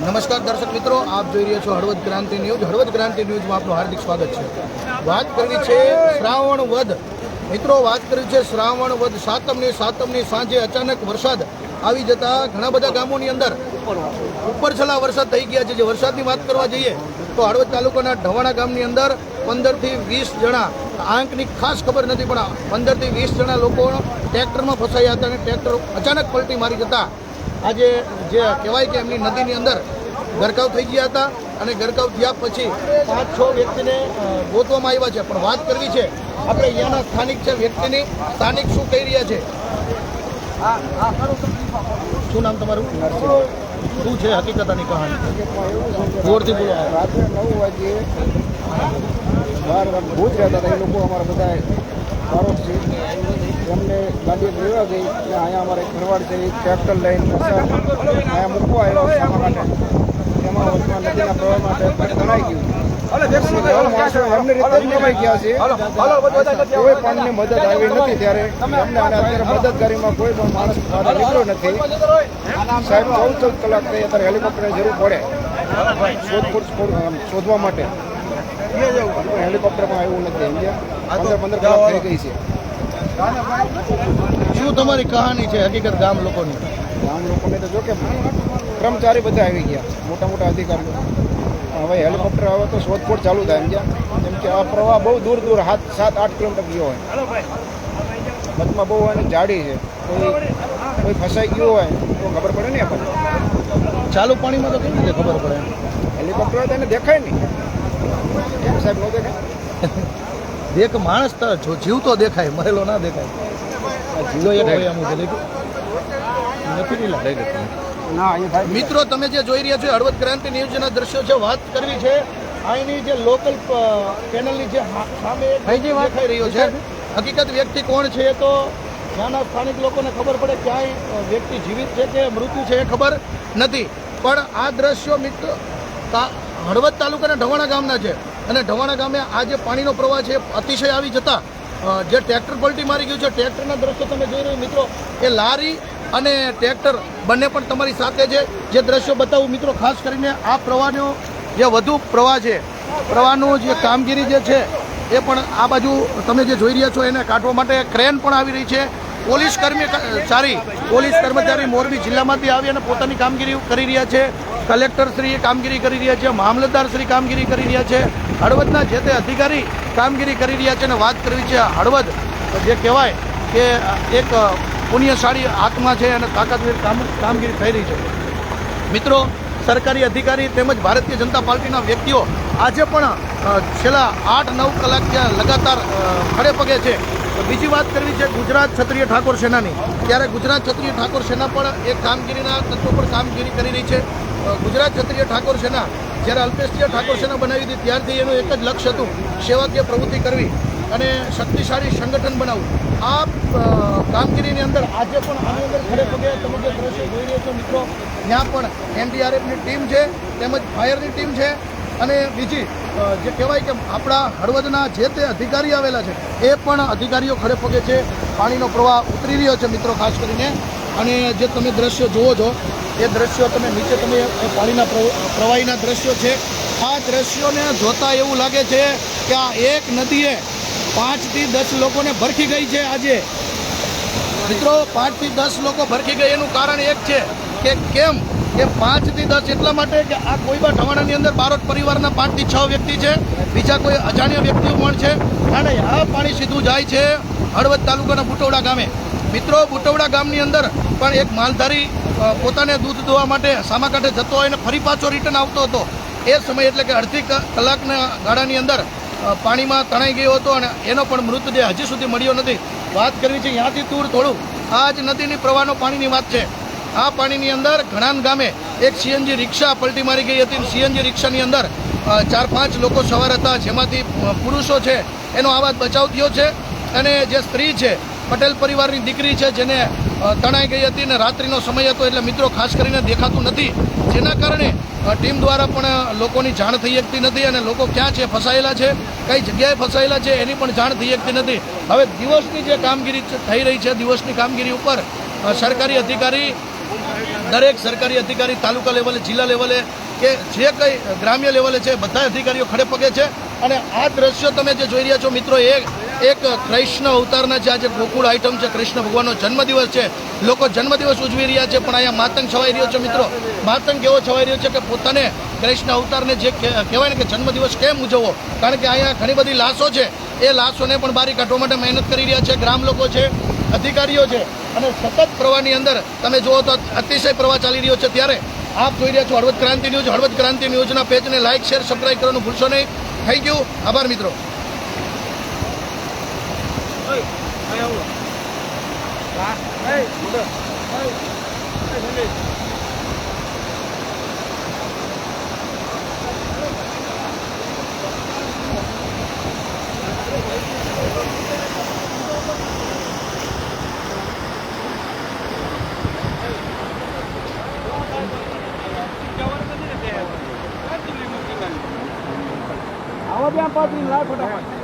નમસ્કાર દર્શક મિત્રો, આપ જોઈ રહ્યા છો હળવદ ક્રાંતિ ન્યૂઝ. હળવદ ક્રાંતિ ન્યૂઝમાં આપનું હાર્દિક સ્વાગત છે. વાત કરવી છે શ્રાવણ વદ. મિત્રો, વાત કરવી છે શ્રાવણ વદ સાતમની સાંજે અચાનક વરસાદ આવી જતા ઘણા બધા ગામોની અંદર ઉપરછલા વરસાદ થઈ ગયા છે. જે વરસાદની વાત કરવા જઈએ તો હળવદ તાલુકાના ઢવાણા ગામની અંદર 15 થી 20 જણા, આંકની ખાસ ખબર નથી પણ 15 થી 20 જણા લોકો ટ્રેક્ટરમાં ફસાયા હતા અને ટ્રેક્ટર અચાનક પલટી મારી જતા આજે જે કહેવાય કે એમની નદીની અંદર ગરકાવ થઈ ગયા હતા અને ગરકાવ થયા પછી 5-6 વ્યક્તિને ગોતવામાં આવ્યા છે. પણ વાત કરવી છે આપણે અહીંયાના સ્થાનિક છે વ્યક્તિની, સ્થાનિક શું કહી રહ્યા છે. શું નામ તમારું? શું છે હકીકતની કહાની? જોરથી બોલો. રાત્રે 9 વાગ્યે બહાર ભૂત રહેતા હતા. એ લોકો અમારા બધા બારોટ છે, એમને ગાડી લેવા ગઈ એટલે અહીંયા અમારે ઘરવાડ છે, ટ્રેક્ટર લઈને અહીંયા મૂકવા આવ્યો શામા માટે. એમાં વચમાં નદીના પ્રવાહમાં ટ્રેક્ટર તણાઈ ગયું. માણસો એમની રીતે જ નવાઈ ગયા છે. કોઈ પણની મદદ આવી નથી ત્યારે અમને અત્યારે મદદગારીમાં કોઈ પણ માણસ નીકળ્યો નથી. સાહેબ 14 કલાક થઈ, અત્યારે હેલિકોપ્ટરની જરૂર પડે શોધવા માટે. હેલિકોપ્ટરમાં આવ્યું નથી. 15 કલાક થઈ ગઈ છે. શું તમારી કહાની છે હકીકત ગામ લોકોની? ગામ લોકોને તો જો કે કર્મચારી બધા આવી ગયા, મોટા મોટા અધિકારીઓ. હવે હેલિકોપ્ટર આવે તો શોધખોળ ચાલુ થાય કેમ કે આ પ્રવાહ બહુ દૂર 7-8 કિલોમીટર ગયો હોય. વચમાં બહુ હોય ને જાડી છે, કોઈ ફસાઈ ગયું હોય તો ખબર પડે ને આપણને. ચાલુ પાણીમાં તો કેવી રીતે ખબર પડે? હેલિકોપ્ટર હોય તો એને દેખાય નહીં. કેમ સાહેબ ન દેખાય? એક માણસ તો જીવતો દેખાય, મરેલો ના દેખાય. જીવો એક હોય અમુક મિત્રો, તમે જે જોઈ રહ્યા છો હળવદ ક્રાંતિ ન્યૂઝના દ્રશ્યો છે. વાત કરવી છે અહીંની જે લોકલ પેનલની જે સામે દેખાઈ રહ્યો છે, હકીકત વ્યક્તિ કોણ છે તો ત્યાંના સ્થાનિક લોકોને ખબર પડે. ક્યાંય વ્યક્તિ જીવિત છે કે મૃત્યુ છે એ ખબર નથી. પણ આ દ્રશ્યો મિત્રો હળવદ તાલુકાના ઢવાણા ગામના છે અને ઢવાણા ગામે આ જે પાણીનો પ્રવાહ છે અતિશય આવી જતા જે ટ્રેક્ટર પલટી મારી ગયું છે. ટ્રેક્ટરના દ્રશ્યો તમે જોઈ રહ્યો મિત્રો, એ લારી અને ટ્રેક્ટર બંને પણ તમારી સાથે છે. જે દ્રશ્યો બતાવું મિત્રો, ખાસ કરીને આ પ્રવાહનો જે વધુ પ્રવાહ છે, પ્રવાહનું જે કામગીરી જે છે એ પણ આ બાજુ તમે જે જોઈ રહ્યા છો એને કાઢવા માટે ક્રેન પણ આવી રહી છે. પોલીસ કર્મચારી મોરબી જિલ્લામાંથી આવી અને પોતાની કામગીરી કરી રહ્યા છે. કલેક્ટરશ્રી કામગીરી કરી રહ્યા છે, મામલતદારશ્રી કામગીરી કરી રહ્યા છે, હળવદના જે તે અધિકારી કામગીરી કરી રહ્યા છે. અને વાત કરવી છે હળવદ જે કહેવાય કે એક પુણ્યશાળી આત્મા છે અને તાકાતવીર કામગીરી થઈ રહી છે. મિત્રો, સરકારી અધિકારી તેમજ ભારતીય જનતા પાર્ટીના વ્યક્તિઓ આજે પણ છેલ્લા 8-9 કલાક ત્યાં લગાતાર ખડે પગે છે. બીજી વાત કરવી છે ગુજરાત ક્ષત્રિય ઠાકોર સેનાની. ત્યારે ગુજરાત ક્ષત્રિય ઠાકોર સેના પણ એક કામગીરીના તત્વો પર કામગીરી કરી રહી છે. ગુજરાત ક્ષત્રિય ઠાકોર સેના જ્યારે અલ્પેશીય ઠાકોર સેના બનાવી હતી ત્યારથી એનું એક જ લક્ષ્ય હતું, સેવાકીય પ્રવૃત્તિ કરવી અને શક્તિશાળી સંગઠન બનાવવું. આ કામગીરીની અંદર આજે પણ આની અંદર ખડે પગે તમે જે દ્રશ્ય જોઈ રહ્યા છો મિત્રો, ત્યાં પણ NDRFની ટીમ છે તેમજ ફાયરની ટીમ છે અને બીજી જે કહેવાય કે આપણા હળવદના જે તે અધિકારી આવેલા છે એ પણ અધિકારીઓ ખડે પગે છે. પાણીનો પ્રવાહ ઉતરી રહ્યો છે મિત્રો ખાસ કરીને. અને જે તમે દ્રશ્યો જુઓ છો એ દ્રશ્યો તમે નીચે તમે પાણીના પ્રવાહીના દ્રશ્યો છે. આ દ્રશ્યોને જોતા એવું લાગે છે કે આ એક નદીએ 5 થી 10 લોકોને ભરખી ગઈ છે. આજે મિત્રો 5 થી 10 લોકો ભરખી ગઈ એનું કારણ એક છે કે કેમ કે 5 થી 10 એટલા માટે કે આ કોઈબા ઢવાણાની અંદર બારોટ પરિવારના 5 થી 6 વ્યક્તિ છે, બીજા કોઈ અજાણ્યા વ્યક્તિઓ પણ છે. અને આ પાણી સીધું જાય છે હળવદ તાલુકાના બુટવડા ગામે. મિત્રો, બુટવડા ગામની અંદર પણ એક માલધારી પોતાને દૂધ દોવા માટે સામાકાંઠે જતો હોય અને ફરી પાછો રિટર્ન આવતો હતો. એ સમય એટલે કે અડધી કલાકના ગાળાની અંદર પાણીમાં તણાઈ ગયો હતો અને એનો પણ મૃતદેહ હજી સુધી મળ્યો નથી. વાત કરવી છે ત્યાંથી દૂર થોડું આ જ નદીની પ્રવાહનો પાણીની વાત છે. આ પાણીની અંદર ઘણાન ગામે એક CNG રિક્ષા પલટી મારી ગઈ હતી. CNG રિક્ષાની અંદર 4-5 લોકો સવાર હતા, જેમાંથી પુરુષો છે એનો આવાજ બચાવ થયો છે અને જે સ્ત્રી છે પટેલ પરિવારની દીકરી છે જેને તણાઈ ગઈ હતી અને રાત્રિનો સમય હતો એટલે મિત્રો ખાસ કરીને દેખાતું નથી, જેના કારણે ટીમ દ્વારા પણ લોકોની જાણ થઈ શકતી નથી અને લોકો ક્યાં છે ફસાયેલા છે, કઈ જગ્યાએ ફસાયેલા છે એની પણ જાણ થઈ શકતી નથી. હવે દિવસની જે કામગીરી થઈ રહી છે, દિવસની કામગીરી ઉપર સરકારી અધિકારી દરેક સરકારી અધિકારી તાલુકા લેવલે, જિલ્લા લેવલે કે જે કંઈ ગ્રામ્ય લેવલે છે, બધા અધિકારીઓ ખડે પગે છે. અને આ દ્રશ્યો તમે જે જોઈ રહ્યા છો મિત્રો, એક કૃષ્ણ અવતારના જે આજે ગોકુળ આઈટમ છે, કૃષ્ણ ભગવાનનો જન્મદિવસ છે, લોકો જન્મદિવસ ઉજવી રહ્યા છે, પણ અહીંયા માતંગ છવાઈ રહ્યો છે મિત્રો. માતંગ કેવો છવાઈ રહ્યો છે કે પોતાને કૃષ્ણ અવતારને જે કહેવાય ને કે જન્મદિવસ કેમ ઉજવવો, કારણ કે અહીંયા ઘણી બધી લાશો છે, એ લાશોને પણ બહાર કાઢવા માટે મહેનત કરી રહ્યા છે ગ્રામ લોકો છે, અધિકારીઓ છે. અને સતત પ્રવાહની અંદર તમે જુઓ તો અતિશય પ્રવાહ ચાલી રહ્યો છે. ત્યારે આપ જોઈ રહ્યા છો હળવદ ક્રાંતિ ન્યૂઝ. હળવદ ક્રાંતિ ન્યૂઝના પેજને લાઇક, શેર, સબસ્ક્રાઇબ કરવાનું ભૂલશો નહીં. થેન્ક યુ, આભાર મિત્રો. આવો ત્યાં પાછી લાવ ફટાફટ.